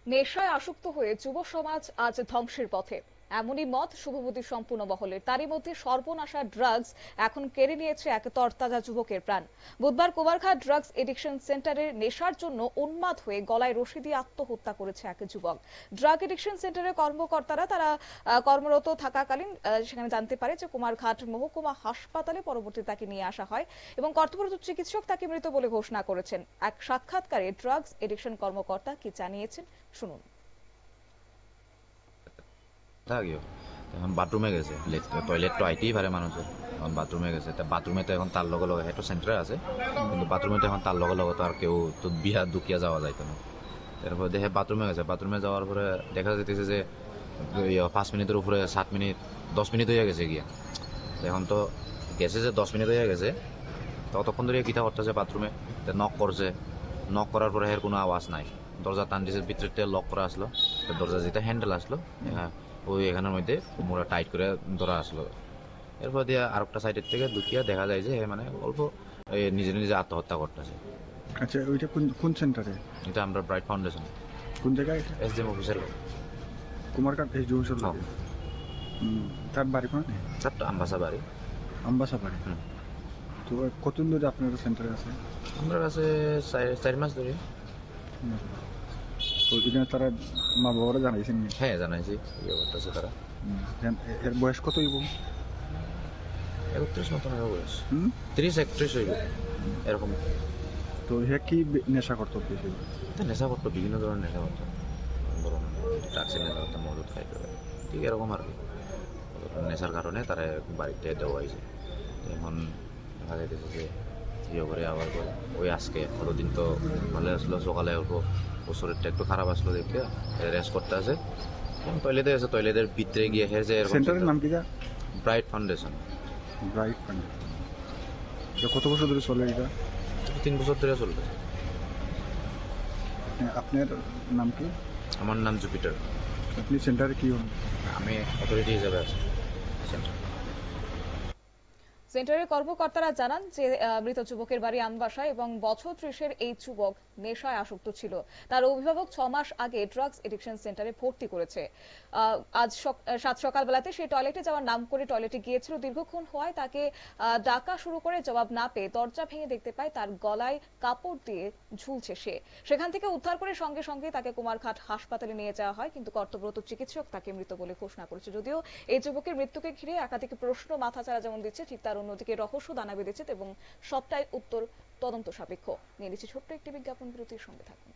নেশায় আসক্ত হয়ে যুব সমাজ আজ ধ্বংসের পথে, এমনই মত শুভবুদ্ধি সম্পূর্ণ মহলের। তারই মধ্যে সর্বনাশা ড্রাগস এখন কেড়ে নিয়েছে এক তরতাজা যুবকের প্রাণ। বুধবার কুমারঘাট ড্রাগস এডিকশন সেন্টারের নেশার জন্য উন্মাদ হয়ে গলায় রশি দিয়ে আত্মহত্যা করেছে এক যুবক। ড্রাগ এডিকশন সেন্টারের কর্মকর্তারা কর্মরত থাকাকালীন সেখানে জানতে পারে যে কুমারঘাট মহকুমা হাসপাতালে পরবর্তী তাকে নিয়ে আসা হয় এবং কর্তব্যরত চিকিৎসক তাকে মৃত বলে ঘোষণা করেছেন। এক সাক্ষাৎকারে ড্রাগস এডিকশন কর্মকর্তা কি জানিয়েছেন শুনুন। থাকিও এখন বাথরুমে গেছে, টয়লেট তো আইতেই পারে মানুষের। এখন বাথরুমে গেছে, তা বাথরুমে তো এখন তার লগে লগে একটা সেন্টার আছে, কিন্তু বাথরুমে তো এখন তার লগে লগে তো আর কেউ তো বিয়া দুকিয়া যাওয়া যাইতো না। তারপর দেখে বাথরুমে গেছে, বাথরুমে যাওয়ার পরে দেখা যাইতেছে যে 5 মিনিটের উপরে 7 মিনিট 10 মিনিট হয়ে গেছে গিয়া। এখন তো গেছে যে 10 মিনিট হয়ে গেছে, ততক্ষণ ধরে কিতা করতেছে বাথরুমে, নক করছে। নক করার পরে এর কোনো আওয়াজ নাই। দরজা টান দিছে, ভিতরে লক করা আসলো, দরজা যেটা হ্যান্ডেল আসলো ওই এখানের মধ্যে মোড়া টাইট করে ধরা আসলো। এরপর দিয়ে আরেকটা সাইডের থেকে ঢুকিয়া দেখা যায় যে মানে অল্প নিজে নিজে আত্মহত্যা করতেছে। আচ্ছা, ওইটা কোন সেন্টারে? এটা আমরা ব্রাইট ফাউন্ডেশন। কোন জায়গায় এটা? এসডিএম অফিসের কুমারঘাট এসডিএম অফিসের লাগে। তার বাড়ি কোথায়? তার তো আম্বাসা বাড়ি। আম্বাসা বাড়ি। তো কতদিন ধরে আপনার সেন্টারে আছে? আমার কাছে 4 মাস ধরে। তো এখানে তারা মা বাবারা জানাইছেন? হ্যাঁ জানাইছি, ইয়ে করতেছে তারা। এর বয়স কত হইব? 31 মতন বয়স। 30-31 হইব এরকম। তো হে কি নেশা করতো? নেশা করতো, বিভিন্ন ধরনের নেশা করতো। ধরুন ড্রাগসের নেশা করতো, মজুদ খাইতে, ঠিক এরকম আর কি। নেশার কারণে তারা বাড়িতে দেওয়া হয়েছে। এখন দেখা যাইতেছে যে ইয়ে করে আবার করে ওই আজকে কতদিন তো ভালো আসলো, সকালে উঠবো ওর শরীরটা একটু খারাপ আসলো দেখতে রেস্ট করতে আছে। টয়লেটে আছে, টয়লেটের ভিতরে গিয়ে হেসে এরকম। সেন্টারের নাম কি? Bright foundation. Bright foundation. কত বছর ধরে চলে এটা? 3 বছর ধরে চলবে। আপনার নাম কি? আমার নাম জুপিটার। আপনি সেন্টারে কি হন? আমি অথরিটি হিসেবে আছি সেন্টার। সেন্টারের কর্মকর্তারা জানান যে মৃত যুবকের বাড়ি আমবাসা এবং বছর 30-এর এই যুবক নেশায় আসক্ত ছিল। তার অভিভাবক 6 মাস আগে ড্রাগস এডিকশন সেন্টারে ভর্তি করেছে। আজ সকালবেলাতে সে টয়লেটে যাওয়ার নাম করে টয়লেটে গিয়েছিল। দীর্ঘক্ষণ হওয়ায় তাকে ডাকা শুরু করে জবাব না পেয়ে দরজা ভেঙে দেখতে পায় তার গলায় কাপড় দিয়ে ঝুলছে সে। সেখান থেকে উদ্ধার করে সঙ্গে সঙ্গে তাকে কুমারঘাট হাসপাতালে নিয়ে যাওয়া হয়, কিন্তু কর্তব্যরত চিকিৎসক তাকে মৃত বলে ঘোষণা করেছে। যদিও এই যুবকের মৃত্যুকে ঘিরে একাধিক প্রশ্ন মাথাচাড়া যেমন দিচ্ছে, ঠিক তার অন্যদিকে রহস্য দানা বেঁধেছে এবং সবটাই উত্তর তদন্ত সাপেক্ষ। নিয়ে নিচ্ছি ছোট্ট একটি বিজ্ঞাপন বিরতির, সঙ্গে থাকুন।